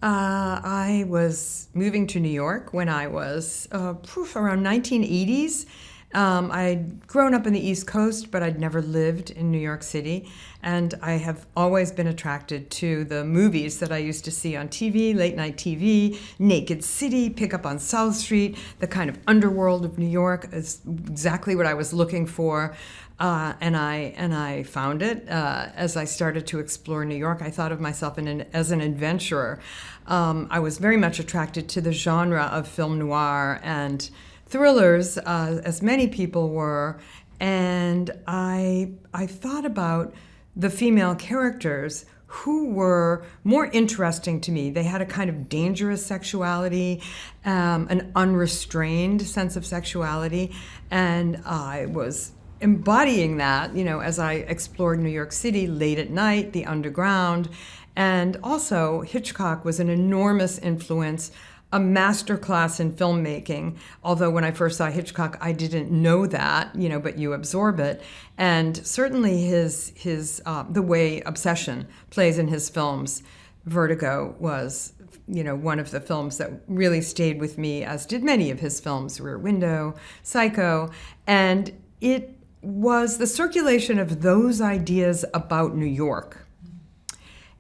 I was moving to New York when I was around 1980s. I'd grown up in the East Coast, but I'd never lived in New York City. And I have always been attracted to the movies that I used to see on TV, late night TV, Naked City, Pick Up on South Street, the kind of underworld of New York is exactly what I was looking for. And I found it as I started to explore New York. I thought of myself as an adventurer. I was very much attracted to the genre of film noir and thrillers, as many people were. And I thought about the female characters who were more interesting to me. They had a kind of dangerous sexuality, an unrestrained sense of sexuality, and I was embodying that, as I explored New York City late at night, the underground. And also, Hitchcock was an enormous influence, a masterclass in filmmaking. Although when I first saw Hitchcock, I didn't know that, but you absorb it. And certainly the way obsession plays in his films, Vertigo was one of the films that really stayed with me, as did many of his films, Rear Window, Psycho. And it was the circulation of those ideas about New York.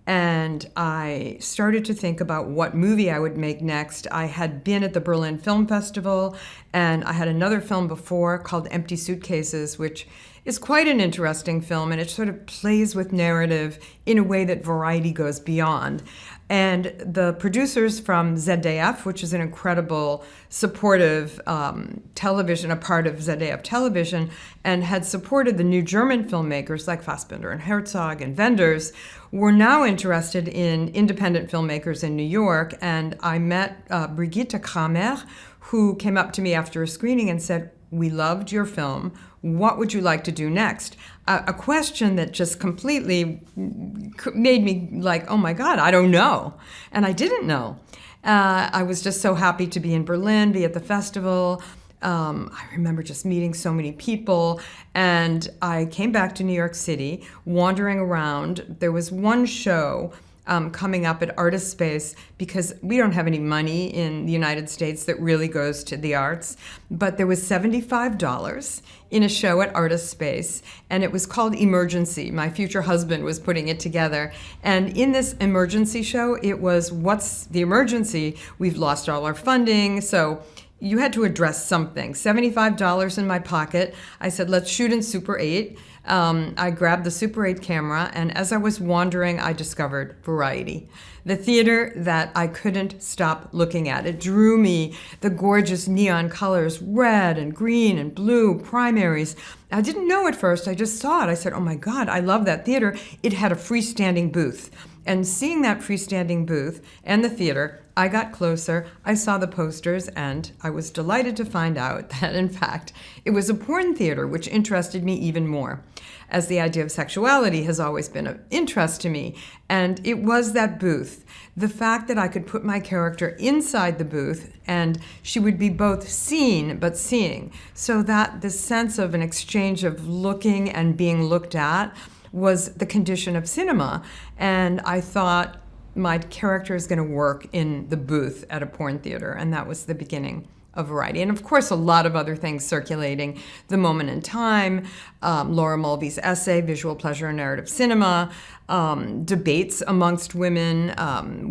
And I started to think about what movie I would make next. I had been at the Berlin Film Festival, and I had another film before called Empty Suitcases, which is quite an interesting film, and it sort of plays with narrative in a way that Variety goes beyond. And the producers from ZDF, which is an incredible supportive television, a part of ZDF Television, and had supported the new German filmmakers like Fassbinder and Herzog and Wenders, were now interested in independent filmmakers in New York. And I met Brigitte Kramer, who came up to me after a screening and said, "We loved your film. What would you like to do next?" A question that just completely made me like, oh my God, I don't know. And I didn't know. I was just so happy to be in Berlin, be at the festival. I remember just meeting so many people. And I came back to New York City, wandering around. There was one show coming up at Artist Space, because we don't have any money in the United States that really goes to the arts. But there was $75 in a show at Artist Space, and it was called Emergency. My future husband was putting it together. And in this emergency show, it was, what's the emergency? We've lost all our funding. So you had to address something. $75 in my pocket. I said, let's shoot in Super 8. I grabbed the Super 8 camera, and as I was wandering, I discovered Variety, the theater that I couldn't stop looking at. It drew me, the gorgeous neon colors, red and green and blue, primaries. I didn't know at first, I just saw it. I said, oh my God, I love that theater. It had a freestanding booth. And seeing that freestanding booth and the theater, I got closer, I saw the posters, and I was delighted to find out that, in fact, it was a porn theater, which interested me even more, as the idea of sexuality has always been of interest to me. And it was that booth, the fact that I could put my character inside the booth, and she would be both seen but seeing, so that the sense of an exchange of looking and being looked at was the condition of cinema. And I thought, my character is going to work in the booth at a porn theater, and that was the beginning of Variety. And of course, a lot of other things circulating. The Moment in Time, Laura Mulvey's essay, Visual Pleasure and Narrative Cinema, debates amongst women,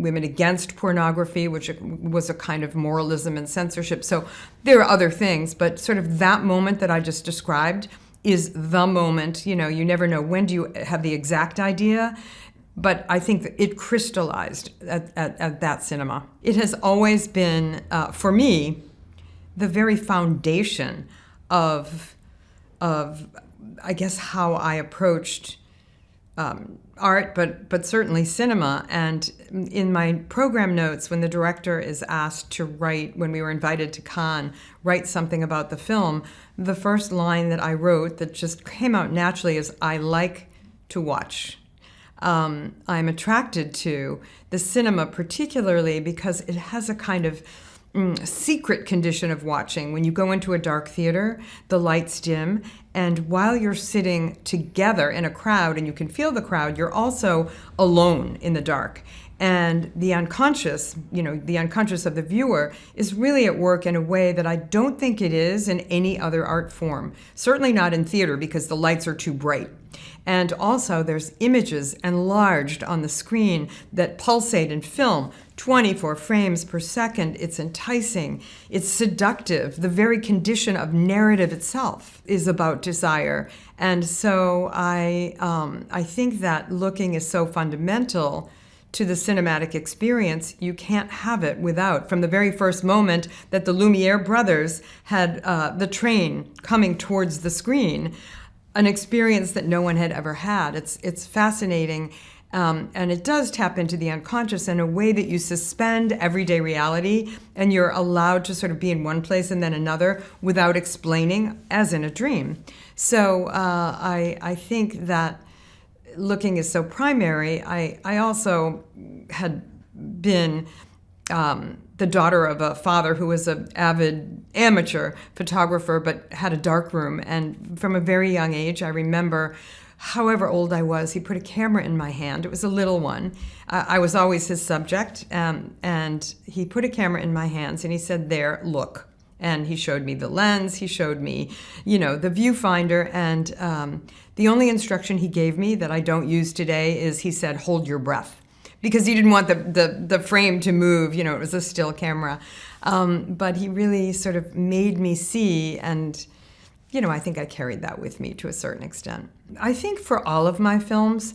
women against pornography, which was a kind of moralism and censorship. So there are other things, but sort of that moment that I just described is the moment. You never know, when do you have the exact idea? But I think that it crystallized at that cinema. It has always been, for me, the very foundation of I guess, how I approached art, but certainly cinema. And in my program notes, when the director is asked to write, when we were invited to Cannes, write something about the film, the first line that I wrote that just came out naturally is, I like to watch. I'm attracted to the cinema particularly because it has a kind of secret condition of watching. When you go into a dark theater, the lights dim, and while you're sitting together in a crowd and you can feel the crowd, you're also alone in the dark. And the unconscious, the unconscious of the viewer is really at work in a way that I don't think it is in any other art form. Certainly not in theater because the lights are too bright. And also there's images enlarged on the screen that pulsate in film, 24 frames per second. It's enticing. It's seductive. The very condition of narrative itself is about desire. And so I think that looking is so fundamental to the cinematic experience. You can't have it without. From the very first moment that the Lumiere brothers had the train coming towards the screen, an experience that no one had ever had. It's fascinating, and it does tap into the unconscious in a way that you suspend everyday reality, and you're allowed to sort of be in one place and then another without explaining, as in a dream. So I think that looking is so primary. I also had been the daughter of a father who was an avid amateur photographer but had a darkroom. And from a very young age, I remember, however old I was, he put a camera in my hand. It was a little one. I was always his subject. And he put a camera in my hands and he said, "There, look." And he showed me the lens, he showed me, the viewfinder, and the only instruction he gave me that I don't use today is he said, "Hold your breath," because he didn't want the frame to move, it was a still camera. But he really sort of made me see, and, I think I carried that with me to a certain extent. I think for all of my films,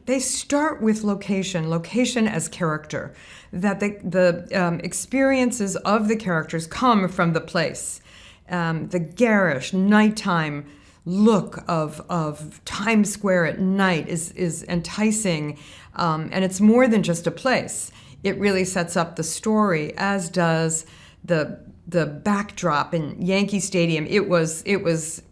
they start with location as character, that the experiences of the characters come from the place. The garish nighttime look of Times Square at night is enticing, and it's more than just a place. It really sets up the story, as does the backdrop in Yankee Stadium. It was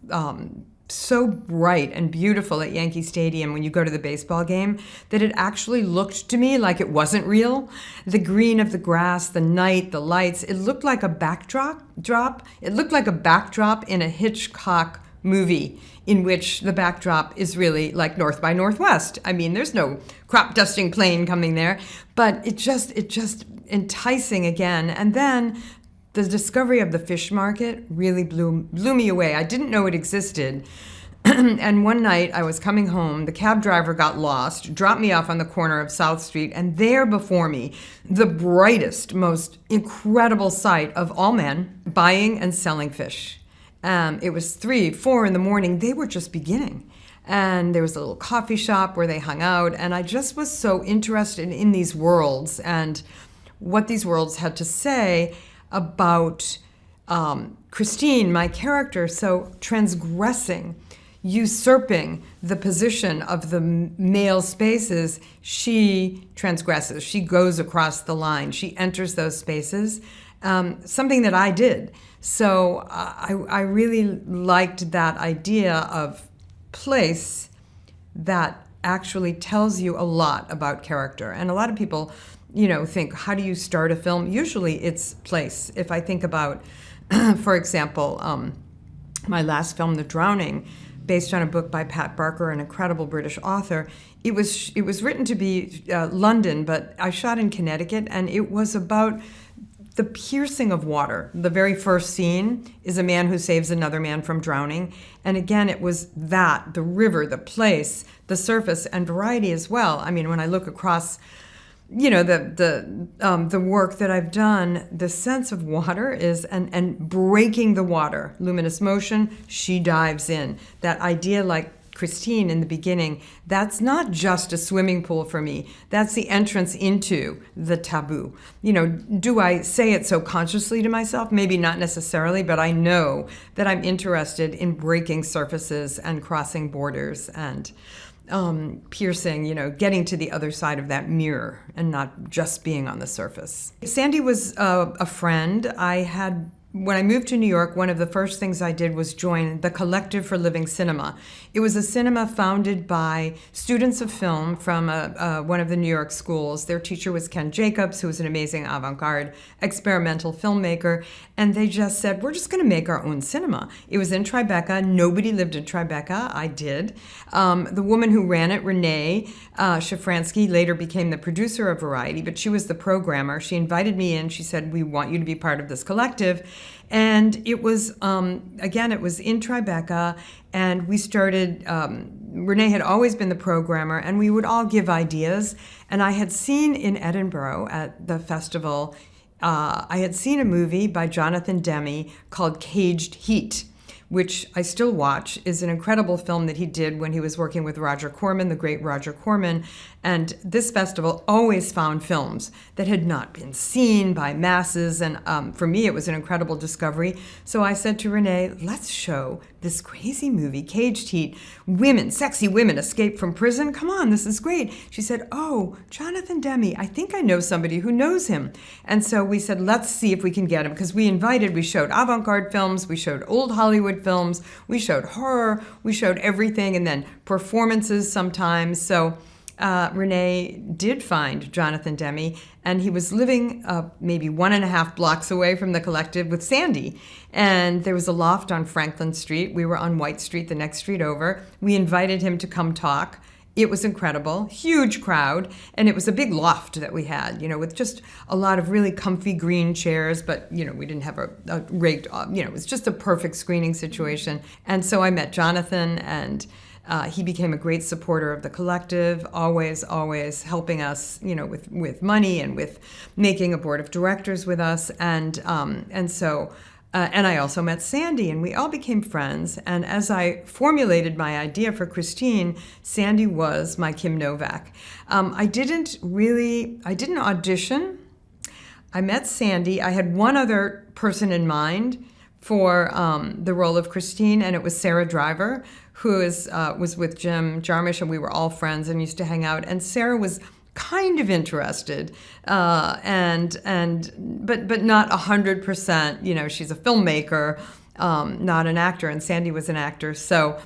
so bright and beautiful at Yankee Stadium when you go to the baseball game that it actually looked to me like it wasn't real. The green of the grass, the night, the lights, it looked like a backdrop. It looked like a backdrop in a Hitchcock movie in which the backdrop is really like North by Northwest. I mean, there's no crop dusting plane coming there, but it just enticing again. And then the discovery of the fish market really blew me away. I didn't know it existed. And one night I was coming home, the cab driver got lost, dropped me off on the corner of South Street, and there before me, the brightest, most incredible sight of all men buying and selling fish. It was 3, 4 in the morning. They were just beginning. And there was a little coffee shop where they hung out, and I just was so interested in these worlds and what these worlds had to say about Christine, my character, so transgressing, usurping the position of the male spaces. She transgresses. She goes across the line. She enters those spaces, something that I did. So I really liked that idea of place that actually tells you a lot about character. And a lot of people think, how do you start a film? Usually it's place. If I think about, for example, my last film, The Drowning, based on a book by Pat Barker, an incredible British author, it was written to be London, but I shot in Connecticut, and it was about the piercing of water. The very first scene is a man who saves another man from drowning. And again, it was that, the river, the place, the surface, and variety as well. I mean, when I look across the work that I've done, the sense of water is, and breaking the water, luminous motion, she dives in. That idea, like Christine in the beginning, that's not just a swimming pool for me. That's the entrance into the taboo. Do I say it so consciously to myself? Maybe not necessarily, but I know that I'm interested in breaking surfaces and crossing borders and piercing, getting to the other side of that mirror and not just being on the surface. Sandy was a friend. I had when I moved to New York, one of the first things I did was join the Collective for Living Cinema. It was a cinema founded by students of film from one of the New York schools. Their teacher was Ken Jacobs, who was an amazing avant-garde experimental filmmaker. And they just said, we're just going to make our own cinema. It was in Tribeca. Nobody lived in Tribeca. I did. The woman who ran it, Renee Shafransky, later became the producer of Variety, but she was the programmer. She invited me in. She said, we want you to be part of this collective. And it was, again, it was in Tribeca, and we started, Renee had always been the programmer, and we would all give ideas. And I had seen in Edinburgh at the festival, I had seen a movie by Jonathan Demme called Caged Heat, which I still watch, is an incredible film that he did when he was working with Roger Corman, the great Roger Corman. And this festival always found films that had not been seen by masses. And for me, it was an incredible discovery. So I said to Renee, let's show this crazy movie, Caged Heat. Women, sexy women escape from prison. Come on, this is great. She said, oh, Jonathan Demme, I think I know somebody who knows him. And so we said, let's see if we can get him. Because we showed avant-garde films, we showed old Hollywood films, we showed horror, we showed everything, and then performances sometimes. So Renee did find Jonathan Demme, and he was living maybe 1.5 blocks away from the collective with Sandy. And there was a loft on Franklin Street. We were on White Street, the next street over. We invited him to come talk. It was incredible, huge crowd, and it was a big loft that we had, with just a lot of really comfy green chairs, but, we didn't have a rigged, it was just a perfect screening situation. And so I met Jonathan, and he became a great supporter of the collective, always helping us, with money and with making a board of directors with us. And so I also met Sandy, and we all became friends. And as I formulated my idea for Christine, Sandy was my Kim Novak. I didn't audition. I met Sandy. I had one other person in mind for the role of Christine, and it was Sarah Driver, who was with Jim Jarmusch, and we were all friends and used to hang out. And Sarah was kind of interested, but not 100%. She's a filmmaker, not an actor, and Sandy was an actor. So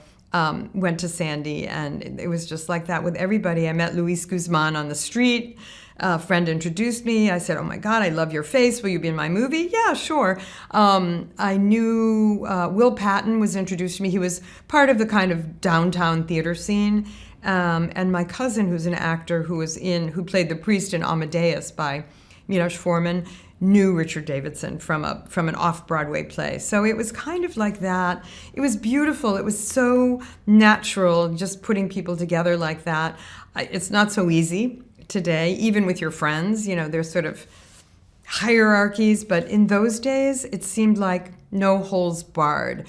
went to Sandy, and it was just like that with everybody. I met Luis Guzman on the street. A friend introduced me. I said, oh my God, I love your face. Will you be in my movie? Yeah, sure. I knew Will Patton was introduced to me. He was part of the kind of downtown theater scene. And my cousin, who's an actor who played the priest in Amadeus by Milos Forman, knew Richard Davidson from an off-Broadway play. So it was kind of like that. It was beautiful. It was so natural, just putting people together like that. It's not so easy today, even with your friends. There's sort of hierarchies, but in those days, it seemed like no holes barred,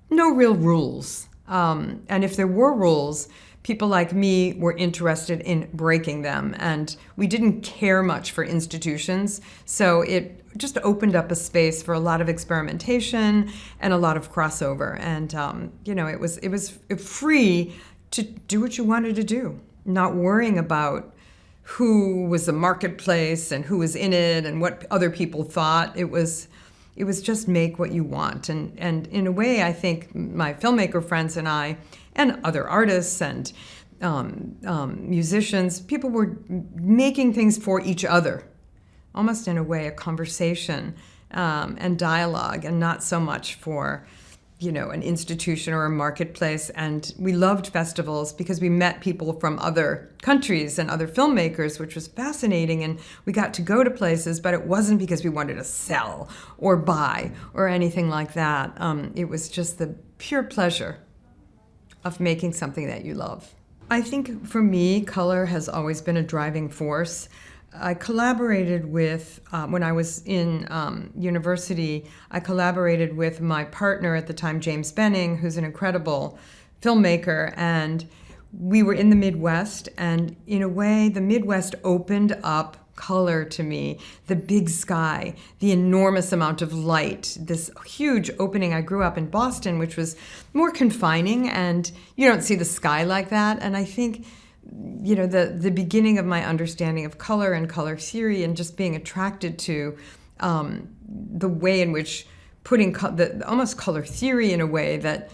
no real rules. And if there were rules, people like me were interested in breaking them, and we didn't care much for institutions. So it just opened up a space for a lot of experimentation and a lot of crossover. And it was free to do what you wanted to do, not worrying about who was the marketplace and who was in it and what other people thought. It was just make what you want. And in a way, I think my filmmaker friends and I, and other artists and musicians, people were making things for each other, almost in a way, a conversation and dialogue, and not so much for an institution or a marketplace. And we loved festivals because we met people from other countries and other filmmakers, which was fascinating. And we got to go to places, but it wasn't because we wanted to sell or buy or anything like that. It was just the pure pleasure of making something that you love. I think for me, color has always been a driving force. I collaborated with, when I was in university, I collaborated with my partner at the time, James Benning, who's an incredible filmmaker, and we were in the Midwest, and in a way, the Midwest opened up color to me. The big sky, the enormous amount of light, this huge opening. I grew up in Boston, which was more confining, and you don't see the sky like that. And I think the beginning of my understanding of color and color theory, and just being attracted to the way in which putting the almost color theory in a way that,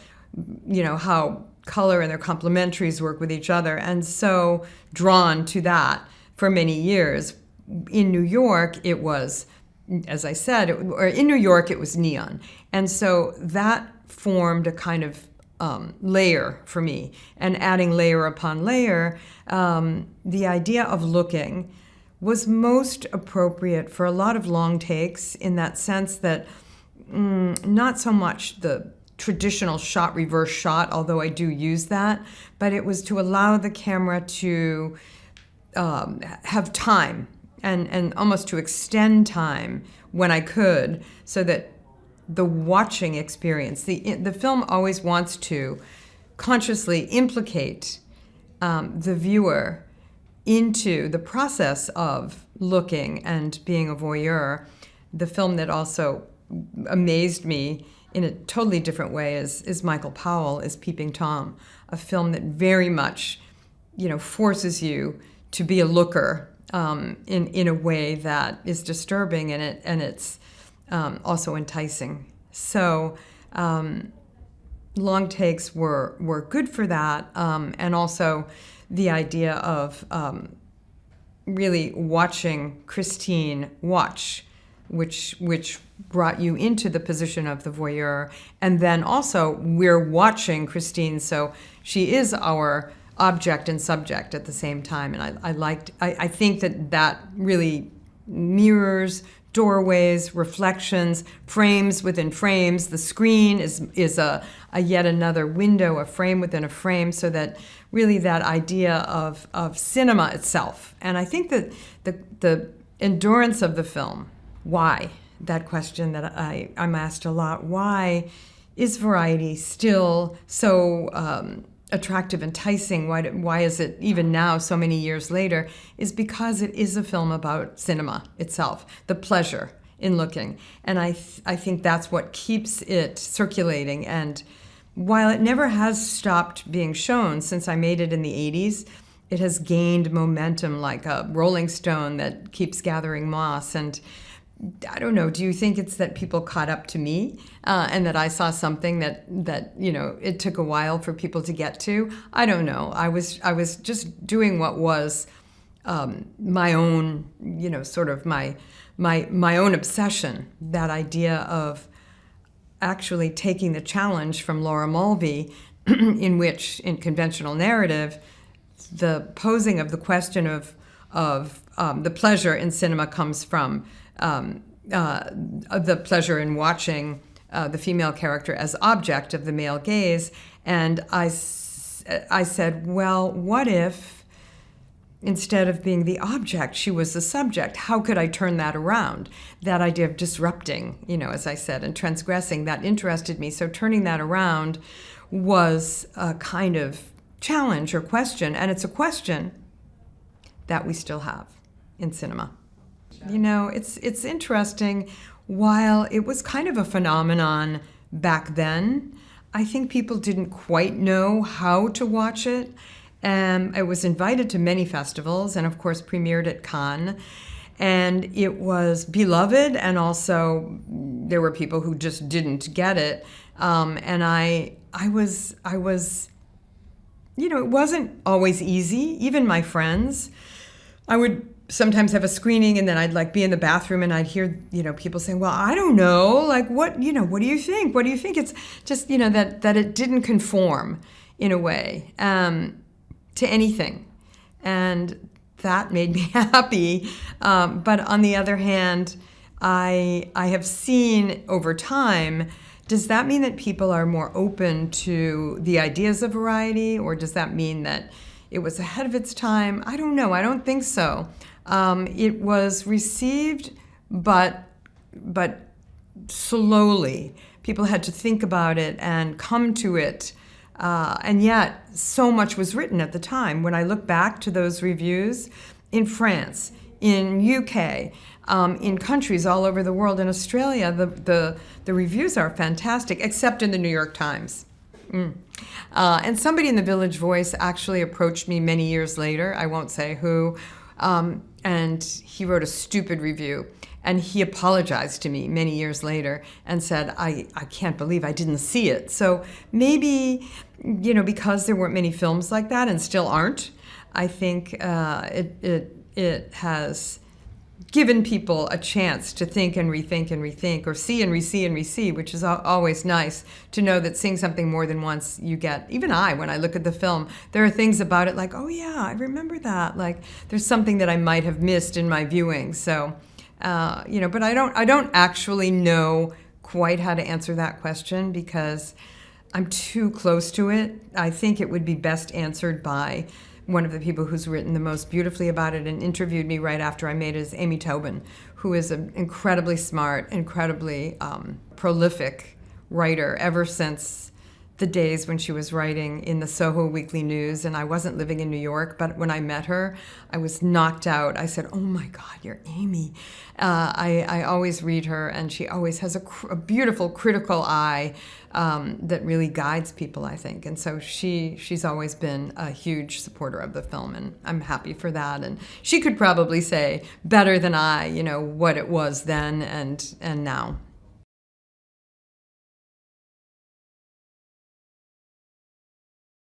how color and their complementaries work with each other, and so drawn to that for many years. In New York, it was, as I said, in New York, it was neon. And so that formed a kind of layer for me. And adding layer upon layer, the idea of looking was most appropriate for a lot of long takes, in that sense that not so much the traditional shot, reverse shot, although I do use that, but it was to allow the camera to have time and almost to extend time when I could, so that the watching experience, the film always wants to consciously implicate the viewer into the process of looking and being a voyeur. The film that also amazed me in a totally different way is Michael Powell, is Peeping Tom, a film that very much, forces you to be a looker in a way that is disturbing, and it's also enticing. So long takes were good for that, and also the idea of really watching Christine watch, which brought you into the position of the voyeur, and then also we're watching Christine, so she is our object and subject at the same time. And I think that really mirrors doorways, reflections, frames within frames. The screen is a yet another window, a frame within a frame, so that really that idea of cinema itself. And I think that the endurance of the film, why? That question that I'm asked a lot, why is variety still so attractive, enticing? Why is it, even now, so many years later, is because it is a film about cinema itself, the pleasure in looking. And I think that's what keeps it circulating. And while it never has stopped being shown since I made it in the 80s, it has gained momentum like a rolling stone that keeps gathering moss. And I don't know, do you think it's that people caught up to me and that I saw something that it took a while for people to get to? I don't know. I was just doing what was my own, sort of my own obsession, that idea of actually taking the challenge from Laura Mulvey, in which, in conventional narrative, the posing of the question of the pleasure in cinema comes from the pleasure in watching the female character as object of the male gaze. And I said, well, what if instead of being the object, she was the subject? How could I turn that around? That idea of disrupting, as I said, and transgressing, that interested me. So turning that around was a kind of challenge or question, and it's a question that we still have in cinema. It's interesting. While it was kind of a phenomenon back then, I think people didn't quite know how to watch it. It was invited to many festivals and, of course, premiered at Cannes. And it was beloved, and also there were people who just didn't get it. And I was, it wasn't always easy. Even my friends, I would sometimes have a screening, and then I'd be in the bathroom and I'd hear, people saying, well, I don't know, what do you think? What do you think? It's just, that it didn't conform in a way to anything. And that made me happy. But on the other hand, I have seen over time, does that mean that people are more open to the ideas of variety, or does that mean that it was ahead of its time? I don't know. I don't think so. It was received, but slowly. People had to think about it and come to it. And yet, so much was written at the time. When I look back to those reviews in France, in UK, in countries all over the world, in Australia, the reviews are fantastic, except in the New York Times. And somebody in the Village Voice actually approached me many years later, I won't say who, And he wrote a stupid review. And he apologized to me many years later and said, I can't believe I didn't see it. So maybe, because there weren't many films like that and still aren't, I think it has given people a chance to think and rethink, or see and re-see and re-see, which is always nice to know that seeing something more than once you get. Even when I look at the film, there are things about it like, oh yeah, I remember that. Like there's something that I might have missed in my viewing. So, but I don't actually know quite how to answer that question because I'm too close to it. I think it would be best answered by one of the people who's written the most beautifully about it and interviewed me right after I made it is Amy Tobin, who is an incredibly smart, incredibly prolific writer ever since the days when she was writing in the Soho Weekly News, and I wasn't living in New York, but when I met her, I was knocked out. I said, oh my God, you're Amy. I always read her, and she always has a beautiful critical eye that really guides people, I think. And so she's always been a huge supporter of the film, and I'm happy for that. And she could probably say better than I, what it was then and now.